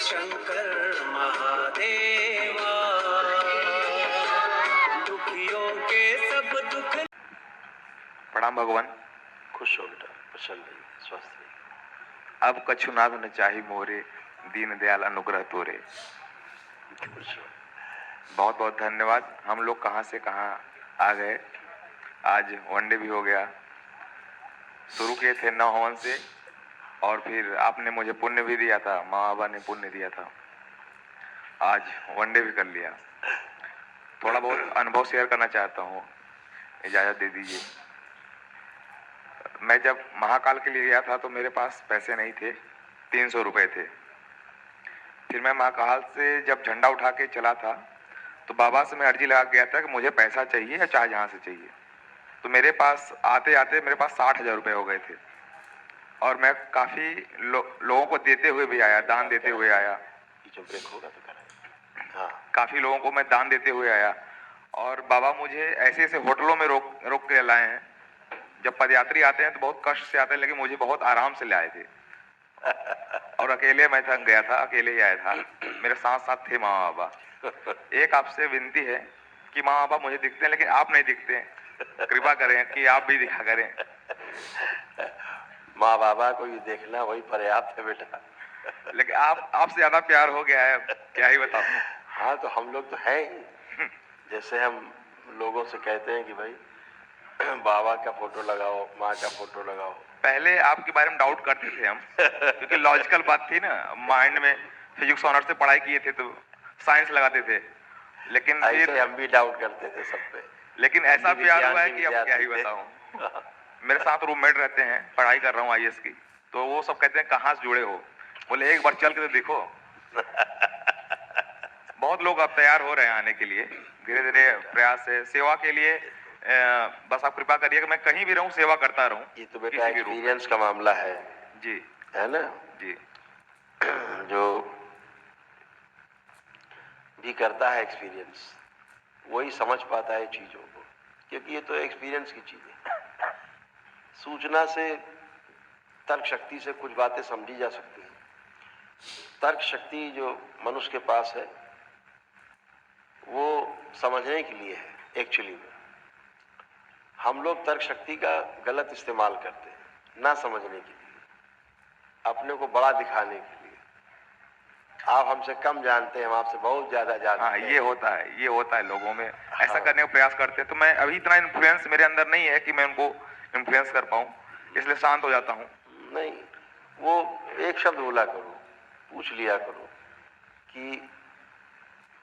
शंकर महादेवा, दुखियों के सब दुख। प्रणाम भगवान। खुश हो बेटा, प्रसन्न रहिए, स्वस्थ रहिए। अब कछु नाथ न चाही मोरे, दीन दयाल अनुग्रह तोरे। खुश हो। बहुत बहुत धन्यवाद। हम लोग कहाँ से कहाँ आ गए। आज वनडे भी हो गया। शुरू किए थे 9 हवन से, और फिर आपने मुझे पुण्य भी दिया था, माँ बाबा ने पुण्य दिया था। आज वनडे भी कर लिया। थोड़ा बहुत अनुभव शेयर करना चाहता हूँ, इजाज़त दे दीजिए। मैं जब महाकाल के लिए गया था तो मेरे पास पैसे नहीं थे, 300 रुपये थे। फिर मैं महाकाल से जब झंडा उठा के चला था तो बाबा से मैं अर्जी लगा गया था कि मुझे पैसा चाहिए या चाहे जहाँ से चाहिए। तो मेरे पास आते आते मेरे पास 60,000 रुपये हो गए थे, और मैं काफ़ी लोगों को देते हुए भी आया, दान देते हुए आया। जो ब्रेक होगा तो कराएं। हाँ, काफ़ी लोगों को मैं दान देते हुए आया, और बाबा मुझे ऐसे ऐसे होटलों में रोक के लाए हैं। जब पदयात्री आते हैं तो बहुत कष्ट से आते हैं, लेकिन मुझे बहुत आराम से ले आए थे। और अकेले मैं थक गया था, अकेले ही आया था। मेरे साथ साथ थे माँ बाबा। एक आपसे विनती है कि माँ बाबा मुझे दिखते हैं लेकिन आप नहीं दिखते हैं, कृपा करें कि आप भी दिखा करें। माँ बाबा को भी देखना वही पर्याप्त है बेटा। लेकिन आपसे ज्यादा प्यार हो गया है, क्या ही बताऊं। हाँ, तो हम लोग तो हैं ही। जैसे हम लोगों से कहते हैं कि भाई बाबा का फोटो लगाओ, माँ का फोटो लगाओ। पहले आपके बारे में डाउट करते थे हम, क्योंकि लॉजिकल बात थी ना, माइंड में फिजिक्स ऑनर्स से पढ़ाई किए थे तो साइंस लगाते थे। लेकिन ऐसे हम भी डाउट करते थे सब पे। लेकिन ऐसा प्यार हुआ है कि अब क्या ही बताऊं। मेरे साथ रूममेट रहते हैं, पढ़ाई कर रहा हूँ IAS की, तो वो सब कहते हैं कहाँ से जुड़े हो। बोले एक बार चल के तो देखो। बहुत लोग अब तैयार हो रहे हैं आने के लिए, धीरे धीरे प्रयास है सेवा के लिए। बस आप कृपा करिए कि मैं कहीं भी रहूं, सेवा करता रहूं। ये तो बेटा एक्सपीरियंस का मामला है जी, है ना जी। जो भी करता है एक्सपीरियंस, वही समझ पाता है चीजों को, क्योंकि ये तो एक्सपीरियंस की चीज है। सूचना से, तर्क शक्ति से कुछ बातें समझी जा सकती हैं। तर्क शक्ति जो मनुष्य के पास है वो समझने के लिए है। एक्चुअली में हम लोग तर्क शक्ति का गलत इस्तेमाल करते हैं, ना समझने के लिए, अपने को बड़ा दिखाने के लिए। आप हमसे कम जानते हैं, हम आपसे बहुत ज्यादा जानते हैं। ये होता है लोगों में। ऐसा करने का प्रयास करते हैं। तो मैं अभी इतना इन्फ्लुएंस मेरे अंदर नहीं है कि मैं उनको इन्फ्लुएंस कर पाऊं, इसलिए शांत हो जाता हूं। नहीं, वो एक शब्द बोला करो, पूछ लिया करो कि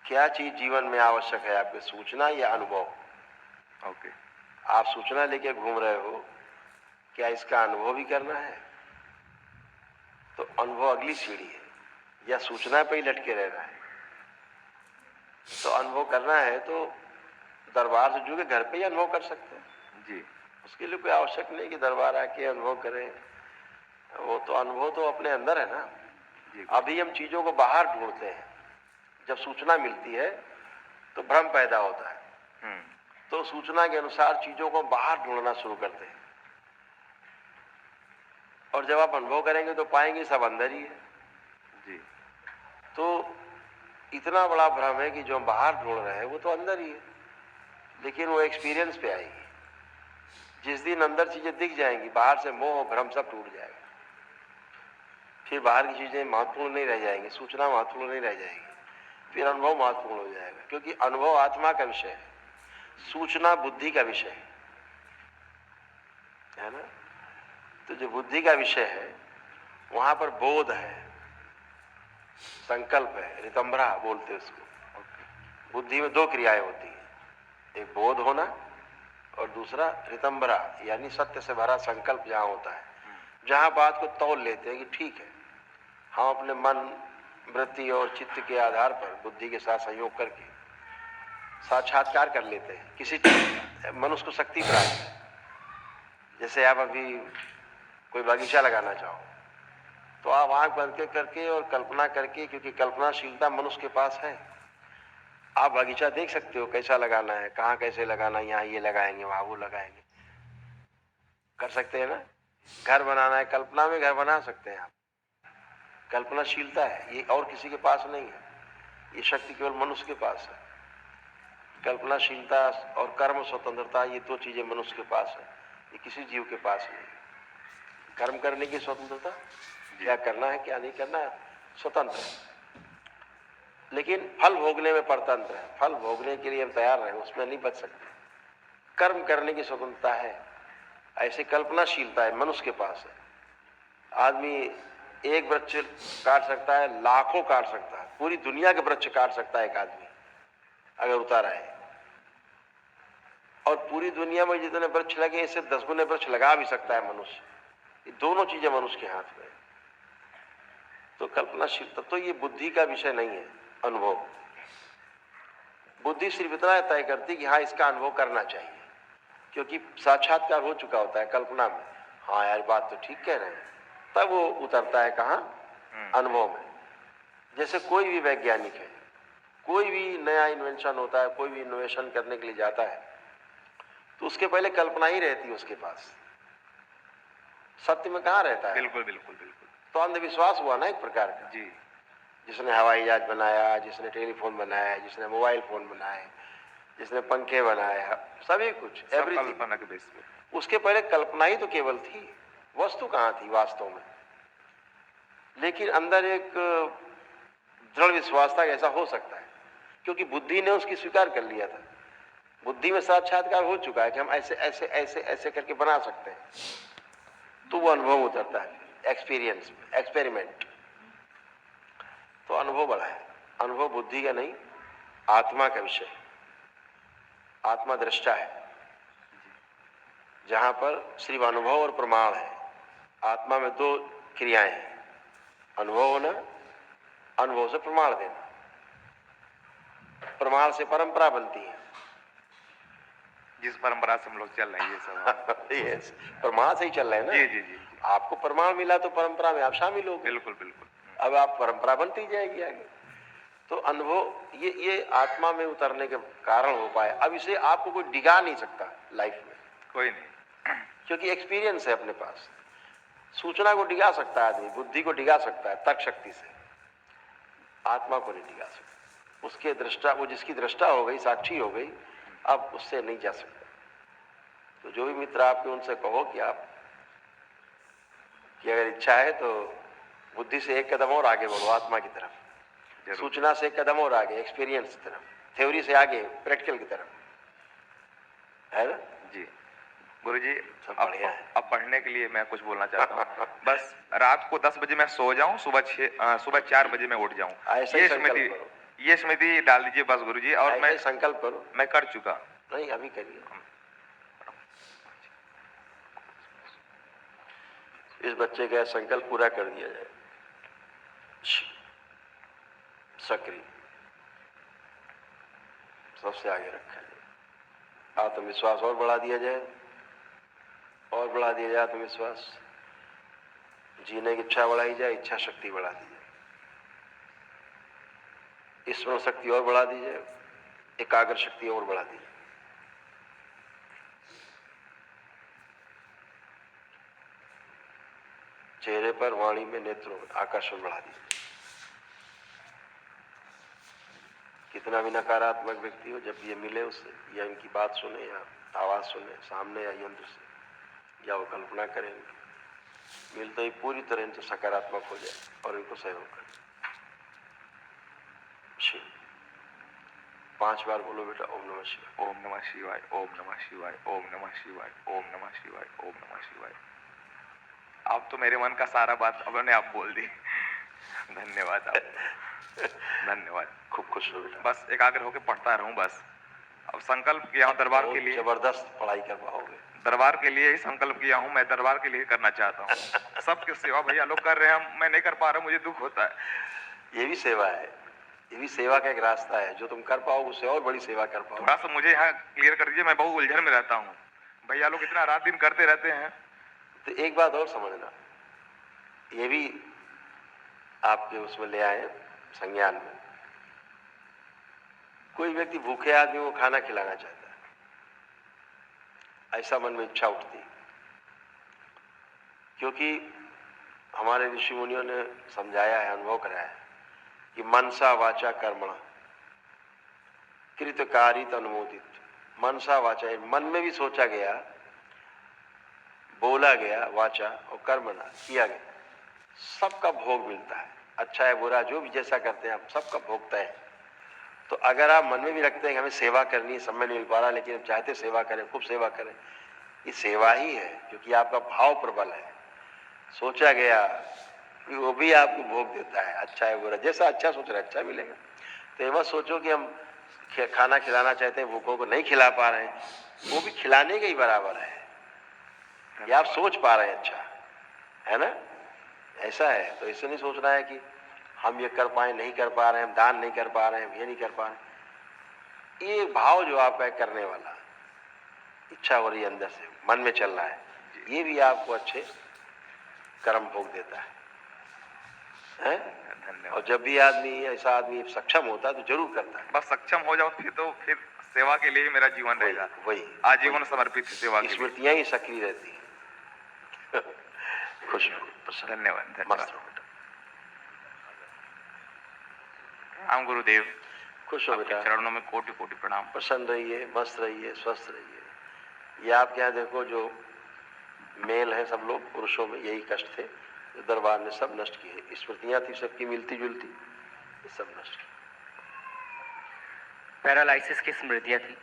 क्या चीज जीवन में आवश्यक है आपके, सूचना या अनुभव। ओके। आप सूचना लेके घूम रहे हो, क्या इसका अनुभव भी करना है? तो अनुभव अगली सीढ़ी है, या सूचना पे ही लटके रहना है। तो अनुभव करना है तो दरबार से जुड़ के घर पे ही अनुभव कर सकते हैं जी। उसके लिए कोई आवश्यक नहीं कि दरबार आके अनुभव करें। वो तो अनुभव तो अपने अंदर है ना। अभी हम चीजों को बाहर ढूंढते हैं। जब सूचना मिलती है तो भ्रम पैदा होता है, तो सूचना के अनुसार चीजों को बाहर ढूंढना शुरू करते हैं, और जब आप अनुभव करेंगे तो पाएंगे सब अंदर ही है। जी। तो इतना बड़ा भ्रम है कि जो हम बाहर ढूंढ रहे हैं वो तो अंदर ही है, लेकिन वो एक्सपीरियंस पे आएगी। जिस दिन अंदर चीजें दिख जाएंगी, बाहर से मोह भ्रम सब टूट जाएगा। फिर बाहर की चीजें महत्वपूर्ण नहीं रह जाएंगी, सूचना महत्वपूर्ण नहीं रह जाएगी, फिर अनुभव महत्वपूर्ण हो जाएगा। क्योंकि अनुभव आत्मा का विषय है, सूचना बुद्धि का विषय है ना। तो जो बुद्धि का विषय है वहां पर बोध है, संकल्प है, रितंभरा बोलते उसको। बुद्धि में 2 क्रियाएं होती हैं, एक बोध होना और दूसरा रितंभरा, यानी सत्य से भरा संकल्प जहां होता है, जहां बात को तौल लेते हैं कि ठीक है, हम अपने मन, वृत्ति और चित्त के आधार पर बुद्धि के साथ संयोग करके साक्षात्कार कर लेते हैं किसी चीज। मनुष्य को शक्ति प्राप्त है। जैसे आप अभी कोई बगीचा लगाना चाहो तो आप आंख बंद करके और कल्पना करके, क्योंकि कल्पनाशीलता मनुष्य के पास है, आप बगीचा देख सकते हो कैसा लगाना है, कहाँ कैसे लगाना है, यहाँ ये लगाएंगे, वहां वो लगाएंगे, कर सकते हैं ना। घर बनाना है, कल्पना में घर बना सकते हैं आप। कल्पनाशीलता है, ये और किसी के पास नहीं है, ये शक्ति केवल मनुष्य के पास है। कल्पनाशीलता और कर्म स्वतंत्रता, ये दो चीजें मनुष्य के पास है, ये किसी जीव के पास नहीं। कर्म करने की स्वतंत्रता, क्या करना है क्या नहीं करना है, स्वतंत्र है, लेकिन फल भोगने में परतंत्र है। फल भोगने के लिए हम तैयार रहे, उसमें नहीं बच सकते। कर्म करने की स्वतंत्रता है, ऐसी कल्पनाशीलता है मनुष्य के पास है। आदमी एक वृक्ष काट सकता है, लाखों काट सकता है, पूरी दुनिया के वृक्ष काट सकता है एक आदमी अगर उतारा है। और पूरी दुनिया में जितने वृक्ष लगे, इससे 10 गुने वृक्ष लगा भी सकता है मनुष्य। ये दोनों चीजें मनुष्य के हाथ में है। तो कल्पनाशीलता तो ये बुद्धि का विषय नहीं है, अनुभव। बुद्धि सिर्फ इतना तय करती कि हाँ, इसका अनुभव करना चाहिए, क्योंकि साक्षात्कार हो चुका होता है कल्पना में। हाँ यार, बात तो ठीक कह रहे हैं, तब वो उतरता है कहाँ, अनुभव में। जैसे कोई भी वैज्ञानिक है, कोई भी नया इन्वेंशन होता है, कोई भी इनोवेशन करने के लिए जाता है, तो उसके पहले कल्पना ही रहती है उसके पास, सत्य में कहाँ रहता है। बिल्कुल बिल्कुल बिल्कुल। तो अंधविश्वास हुआ ना एक प्रकार का। जी। जिसने हवाई जहाज बनाया, जिसने टेलीफोन बनाया, जिसने मोबाइल फोन बनाए, जिसने पंखे बनाया, सभी कुछ, एवरीथिंग कल्पना के बेस पे। उसके पहले कल्पना ही तो केवल थी, वस्तु कहाँ थी वास्तव में। लेकिन अंदर एक दृढ़ विश्वास था, ऐसा हो सकता है, क्योंकि बुद्धि ने उसकी स्वीकार कर लिया था। बुद्धि में साक्षात्कार हो चुका है कि हम ऐसे ऐसे ऐसे ऐसे करके बना सकते हैं। तो वो अनुभव उतरता है, एक्सपीरियंस, एक्सपेरिमेंट। तो अनुभव बड़ा है। अनुभव बुद्धि का नहीं, आत्मा का विषय। आत्मा दृष्टा है, जहां पर सिर्फ अनुभव और प्रमाण है। आत्मा में दो क्रियाएं हैं, अनुभव होना, अनुभव से प्रमाण देना। प्रमाण से परंपरा बनती है, जिस परंपरा से हम लोग चल रहे हैं ये सब। यस, प्रमाण से ही चल रहे हैं ना। जी जी जी। आपको प्रमाण मिला तो परंपरा में आप शामिल हो गए। बिल्कुल बिल्कुल। अब आप परंपरा बनती जाएगी आगे। तो अनुभव ये आत्मा में उतरने के कारण हो पाए। अब इसे आपको कोई डिगा नहीं सकता लाइफ में, कोई नहीं, क्योंकि एक्सपीरियंस है अपने पास। सूचना को डिगा सकता है आदमी, बुद्धि को डिगा सकता है तर्क शक्ति से, आत्मा को नहीं डिगा सकता। उसके दृष्टा, वो जिसकी दृष्टा हो गई, साक्षी हो गई, अब उससे नहीं जा सकता। तो जो भी मित्र आपके, उनसे कहो कि आप कि अगर इच्छा है तो बुद्धि से एक कदम और आगे बढ़ो आत्मा की तरफ, सूचना से एक कदम और आगे एक्सपीरियंस की तरफ, थ्योरी से आगे प्रैक्टिकल की तरफ, है ना। जी गुरुजी, सब अब बढ़िया है। अब पढ़ने के लिए मैं कुछ बोलना चाहता हूँ। बस रात को 10 बजे मैं सो जाऊं, सुबह 4 बजे मैं उठ जाऊं। ऐसा ही संकल्प करो। ये स्मृति डाल दीजिए बस गुरुजी। और ऐसा मैं ही संकल्प करो। मैं कर चुका। नहीं, अभी करिए। इस बच्चे का संकल्प पूरा कर दिया जाए। सक्रिय सबसे आगे रखा जाए। आत्मविश्वास और बढ़ा दिया जाए, और बढ़ा दिया जाए आत्मविश्वास। जीने की इच्छा बढ़ाई जाए, इच्छा शक्ति बढ़ा दी जाए। स्मरण शक्ति और बढ़ा दी जाए, एकाग्र शक्ति और बढ़ा दी जाए। चेहरे पर, वाणी में, नेत्रों में आकर्षण बढ़ा दी जाए। कितना भी नकारात्मक व्यक्ति हो, जब ये मिले उससे, या इनकी बात सुने, या आवाज सुने सामने, या यंत्र से, या वो कल्पना करेंगे, मिलते ही पूरी तरह इनसे सकारात्मक हो जाए और इनको सहयोग करें। 5 बार बोलो बेटा, ओम नमः शिवाय, ओम नमः शिवाय, ओम नमः शिवाय, ओम नमः शिवाय, ओम नमः शिवाय, ओम नमः शिवाय। आप तो मेरे मन का सारा बात अपने आप बोल दी। धन्यवाद आप। धन्यवाद। खूब खुश हो बेटा। बस एकाग्र होकर पढ़ता रहूं बस। अब संकल्प किया हूं दरबार के लिए, जबरदस्त पढ़ाई कर पाओगे। दरबार के लिए ही संकल्प किया हूं, मैं दरबार के लिए करना चाहता हूं। सबकी सेवा भैया लोग कर रहे हैं, मैं नहीं कर पा रहा, मुझे दुख होता है। ये भी सेवा है, ये भी सेवा का एक रास्ता है। जो तुम कर पाओगे उससे और बड़ी सेवा कर पाओगे। थोड़ा सा मुझे यहाँ क्लियर कर दीजिए, मैं बहुत उलझन में रहता हूँ। भैया लोग इतना रात दिन करते रहते हैं। तो एक बात और समझना, ये भी आपके उसमें ले आए संज्ञान में। कोई व्यक्ति भूखे आदमी को खाना खिलाना चाहता है, ऐसा मन में इच्छा उठती, क्योंकि हमारे ऋषि मुनियों ने समझाया है, अनुभव कराया है कि मनसा वाचा कर्मणा कृतकारित अनुमोदित। मनसा वाचा, मन में भी सोचा गया, बोला गया, वाचा और कर्मणा किया गया, सबका भोग मिलता है। अच्छा है बुरा जो भी जैसा करते हैं आप सबका भोगता है। तो अगर आप मन में भी रखते हैं कि हमें सेवा करनी है, समय नहीं मिल पा रहा, लेकिन हम चाहते सेवा करें, खूब सेवा करें, ये सेवा ही है, क्योंकि आपका भाव प्रबल है। सोचा गया वो भी आपको भोग देता है। अच्छा है बुरा जैसा अच्छा सोच रहे अच्छा मिलेगा। तो ये मत सोचो कि हम खाना खिलाना चाहते हैं, भूखों को नहीं खिला पा रहे हैं, वो भी खिलाने के ही बराबर है। ये आप सोच पा रहे हैं, अच्छा है ना, ऐसा है। तो इससे नहीं सोचना है कि हम ये कर पाए, नहीं कर पा रहे हैं, हम दान नहीं कर पा रहे हैं, हम ये नहीं कर पा रहे। ये भाव जो आपका है करने वाला, इच्छा हो रही है अंदर से, मन में चल रहा है, ये भी आपको अच्छे कर्म भोग देता है। और जब भी आदमी, ऐसा आदमी सक्षम होता है तो जरूर करता है। बस सक्षम हो जाओ फिर सेवा के लिए ही मेरा जीवन रहेगा, वही आजीवन समर्पित सेवा के लिए। स्मृतियां ही सक्रिय रहती है। खुश रहो, प्रसन्न। धन्यवाद मस्त रहो बेटा, राम गुरुदेव। खुश हो आपके बेटा, चरणों में कोटि कोटि प्रणाम। प्रसन्न रहिए, मस्त रहिए, स्वस्थ रहिए। ये आपके यहाँ देखो जो मेल है सब लोग पुरुषों में यही कष्ट थे, जो दरबार ने सब नष्ट किए। स्मृतियां थी सबकी मिलती जुलती, ये सब नष्ट की। पैरालिसिस की स्मृतियाँ थी,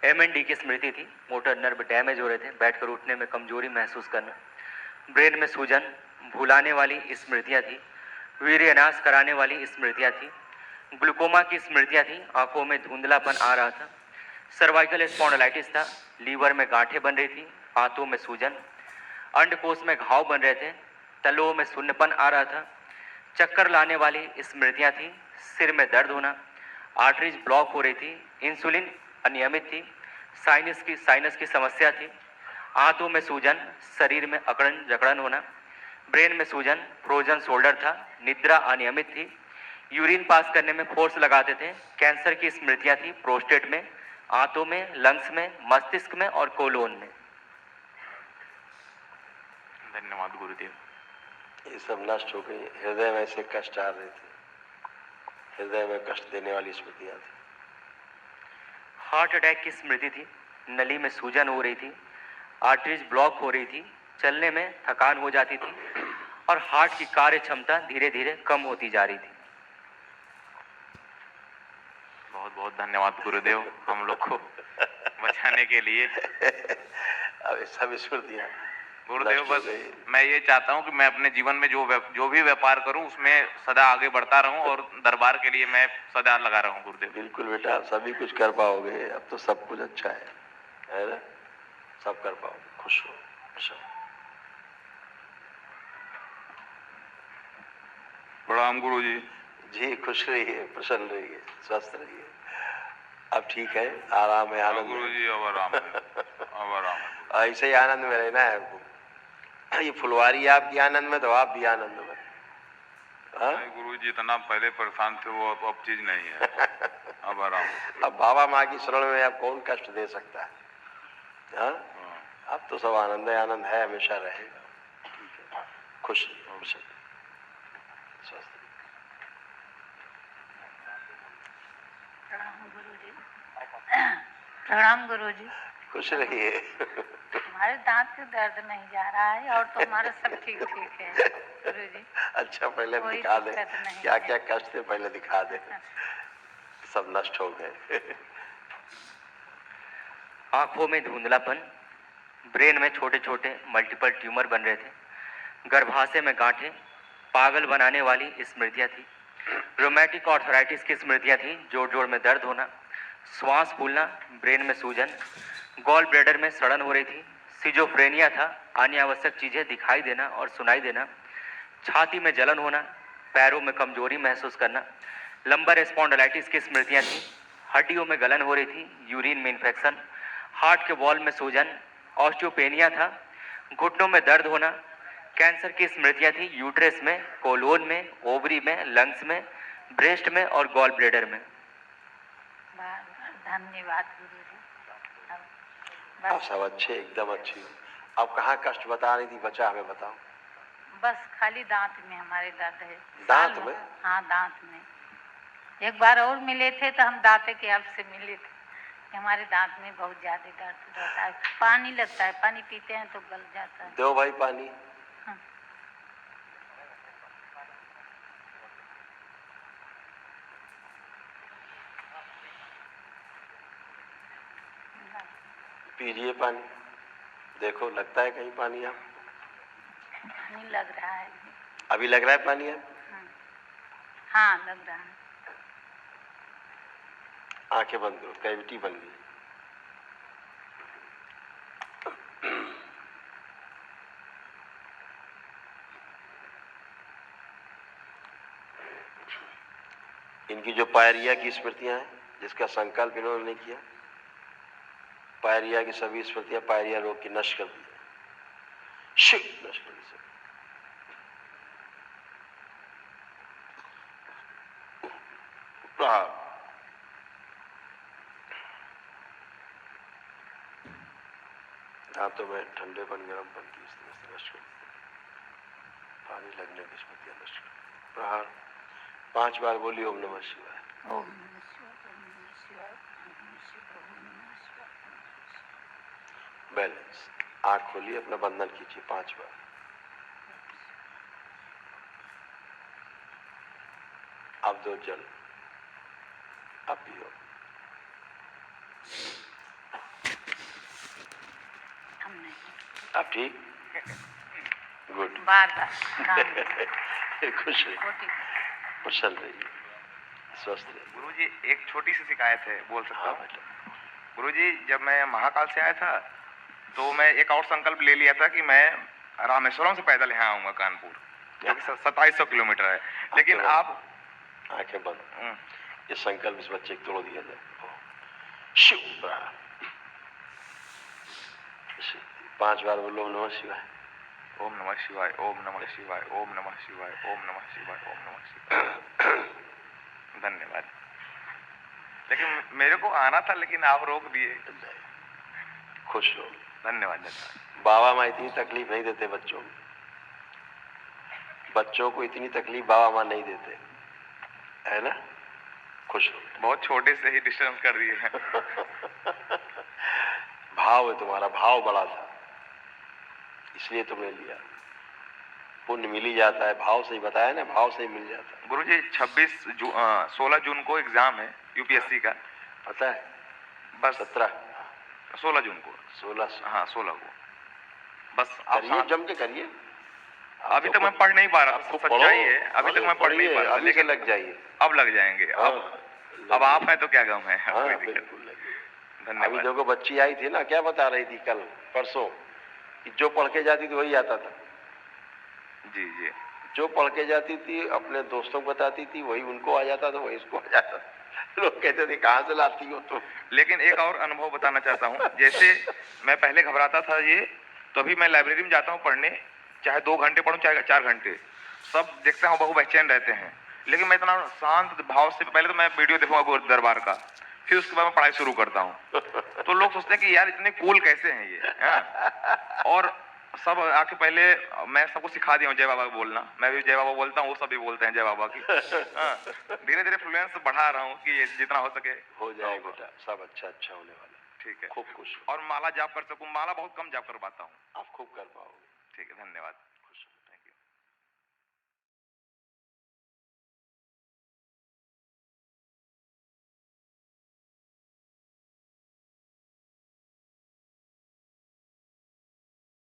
MND की स्मृति थी, मोटर नर्व डैमेज हो रहे थे, बैठकर उठने में कमजोरी महसूस करना, ब्रेन में सूजन, भुलाने वाली स्मृतियाँ थी, वीर्यनाश कराने वाली स्मृतियाँ थी, ग्लूकोमा की स्मृतियाँ थी, आंखों में धुंधलापन आ रहा था, सर्वाइकल स्पॉन्डिलाइटिस था, लीवर में गांठें बन रही थी, हाथों में सूजन, अंडकोश में घाव बन रहे थे, तलुओं में शून्यपन आ रहा था, चक्कर लाने वाली स्मृतियाँ थी, सिर में दर्द होना, आर्टरीज ब्लॉक हो रही थी, इंसुलिन अनियमित थी, साइनस की समस्या थी, हाथों में सूजन, शरीर में अकड़न जकड़न होना, ब्रेन में सूजन, फ्रोजन शोल्डर था, निद्रा अनियमित थी, यूरिन पास करने में फोर्स लगाते थे, कैंसर की स्मृतियाँ थी, प्रोस्टेट में, आंतों में, लंग्स में, मस्तिष्क में और कोलोन में। धन्यवाद गुरुदेव। ये सब नष्ट हो गई। हृदय में ऐसे कष्ट आ रहे थे, हृदय में कष्ट देने वाली स्मृतियां थी। हार्ट अटैक की स्मृति थी, नली में सूजन हो रही थी, आर्टरीज ब्लॉक हो रही थी, चलने में थकान हो जाती थी और हार्ट की कार्य क्षमता धीरे धीरे कम होती जा रही थी। बहुत बहुत धन्यवाद गुरुदेव हम लोग को बचाने के लिए। अब ये सब स्मृतियां गुरुदेव बस मैं ये चाहता हूँ कि मैं अपने जीवन में जो भी व्यापार करूँ उसमें सदा आगे बढ़ता रहूँ और दरबार के लिए मैं सदा लगा रहूँ गुरुदेव। बिल्कुल बेटा, सभी कुछ कर पाओगे। अब तो सब कुछ अच्छा है ना, सब कर पाओगे। खुश हो, खुश हो। प्रणाम गुरु जी। जी खुश रहिए, प्रसन्न रहिए, स्वस्थ रहिए। अब ठीक है, आराम है, आनंद गुरु जी अब आराम है, अब आराम है। ऐसे ही आनंद में रहना है आपको। ये फुलवारी आपकी आनंद में तो आप भी आनंद में। नहीं गुरु जी, इतना पहले परेशान थे वो, अब चीज नहीं है, अब आराम। अब बाबा माँ की शरण में अब कौन कष्ट दे सकता है? हाँ? अब तो सब आनंद है, आनंद है, हमेशा रहेगा। ठीक है, खुश रहिए, खुश रहिए, स्वस्थ रहिए। प्रणाम गुरुजी। प्रणाम गुरुजी। खुश रहिए। हमारे दांत का दर्द नहीं जा रहा है और तो हमारा सब ठीक ठीक है गुरुजी। अच्छा पहले कोई दिखा दे दिक्कत नहीं क्या है। क्या कष्ट थे, पहले दिखा दे। सब नष्ट हो गए। आंखों में धुंधलापन, ब्रेन में छोटे छोटे मल्टीपल ट्यूमर बन रहे थे, गर्भाशय में गांठें, पागल बनाने वाली स्मृतियाँ थी, रोमैटिक आर्थराइटिस की स्मृतियाँ थी, जोड़ जोड़ में दर्द होना, श्वास फूलना, ब्रेन में सूजन, गॉल ब्लैडर में सड़न हो रही थी, सिजोफ्रेनिया था, अनावश्यक चीज़ें दिखाई देना और सुनाई देना, छाती में जलन होना, पैरों में कमजोरी महसूस करना, लंबर स्पॉन्डिलाइटिस की स्मृतियाँ थी, हड्डियों में गलन हो रही थी, यूरिन में इन्फेक्शन, हार्ट के वॉल में सूजन, ऑस्टियोपेनिया था, घुटनों में दर्द होना, कैंसर की स्मृतियाँ थी, यूट्रस में, कोलोन में, ओवरी में, लंग्स में, ब्रेस्ट में और गॉल ब्लैडर में। बार बार धन्यवाद गुरुजी। आप सब अच्छे, एकदम अच्छी हो। आप कहाँ कष्ट बता रही थी बच्चा, हमें बताओ। बस खाली दांत में हमारे दर्द है। दांत साल में? हाँ, दांत में। एक बार और मिले थे तो हम दांत के हेल्प से मिले थे कि हमारे दांत में बहुत ज्यादा दर्द रहता है, पानी लगता है, पानी पीते हैं तो गल जाता है। दो भाई पानी। हाँ। पीजिए पानी, देखो लगता है कहीं पानी आप? पानी लग रहा है। अभी लग रहा है पानी आप? हाँ, लग रहा है। आंखें बंद करो, कैविटी बन गई। इनकी जो पायरिया की स्मृतियां हैं, जिसका संकल्प इन्होंने नहीं किया, पायरिया की सभी स्मृतियां पायरिया रोग की नष्ट कर दी, नष्ट कर दी। दांतों में ठंडेपन गर्मपन की स्थिति नष्ट कर दी, पानी लगने की स्मृतियां नष्ट कर दी। प्रहार 5 बार बोली ओम नमः शिवाय। ओम नमः शिवाय, ओम नमः शिवाय, ओम नमः शिवाय, ओम नमः शिवाय। बैलेंस। आंख खोलिए, अपना बंधन कीजिए 5 बार। अब दो जल, अब पियो। हम नहीं। अब ठीक? गुड। बार बार खुश रहिए, कुशल रहिए, स्वस्थ रहिए। गुरुजी एक छोटी सी शिकायत है, बोल सकता हाँ हूँ? बेटा। गुरुजी जब मैं महाकाल से आया था तो मैं एक और संकल्प ले लिया था कि मैं रामेश्वरम से पैदल यहाँ आऊंगा कानपुर, जो कि 2700 किलोमीटर है। लेकिन आप आंखें बंद, ये संकल्प इस बच्चे को तोड़ दिया जाए। शिव 5 बार बोलो नमः शिवाय। ओम नमः शिवाय, ओम नमः शिवाय, ओम नमः शिवाय, ओम नमः शिवाय, ओम नमः शिवाय। धन्यवाद। लेकिन मेरे को आना था, लेकिन आप रोक दिए। खुश रहो। धन्यवाद धन्यवाद। बाबा माँ इतनी तकलीफ नहीं देते बच्चों को, बच्चों को इतनी तकलीफ बाबा माँ नहीं देते, है ना? खुश हो। बहुत छोटे से ही डिस्टर्ब कर दिए हैं। भाव है तुम्हारा, भाव बड़ा था, इसलिए तुमने लिया। पुण्य मिल ही जाता है, भाव से ही बताया ना, भाव से ही मिल जाता है। गुरुजी 16 जून को एग्जाम है यूपीएससी का, पता है? बस 16 जून को। 16। हाँ 16 को। बस आप करिए, जम के करिए। अभी तक मैं पढ़ नहीं पा रहा था, सच्चाई है, अभी तक मैं पढ़ नहीं पा रहा था, लेकिन लग जाइए। अब लग जाएंगे। अब आप हैं तो क्या गम है। हाँ, कोई दिक्कत बिल्कुल लगिए। धन्यवाद। अभी देखो बच्ची आई थी ना, क्या बता रही थी कल परसों कि जो पढ़ के जाती थी वही आता था। जी जी। जो पढ़ के जाती थी अपने दोस्तों को बताती थी, वही उनको आ जाता था, वही इसको आ जाता था। लोग कहते थे कहाँ से लाती हो तुम? लेकिन एक और अनुभव बताना चाहता हूँ। जैसे मैं पहले घबराता था ये, तो अभी मैं लाइब्रेरी में जाता हूँ पढ़ने, चाहे 2 घंटे पढ़ूं चाहे 4 घंटे, सब देखता हूँ बहु बेचैन रहते हैं, लेकिन मैं इतना शांत भाव से, पहले तो मैं वीडियो देखूंगा गुरु दरबार का, फिर उसके बाद मैं पढ़ाई शुरू करता हूँ। तो लोग सोचते हैं कि यार इतने कूल कैसे हैं ये, हाँ? और सब आके पहले मैं सबको सिखा दिया हूँ जय बाबा बोलना, मैं भी जय बाबा बोलता हूँ, वो सब भी बोलते हैं जय बाबा की। हाँ, धीरे धीरे फ्लुएंस बढ़ा रहा हूँ कि जितना हो सके हो जाए बेटा, सब अच्छा अच्छा होने वाला। ठीक है। खूब खुश। और माला जाप कर सकूं, माला बहुत कम जाप कर पाता हूँ। आप खूब कर पाओगे। ठीक है, धन्यवाद।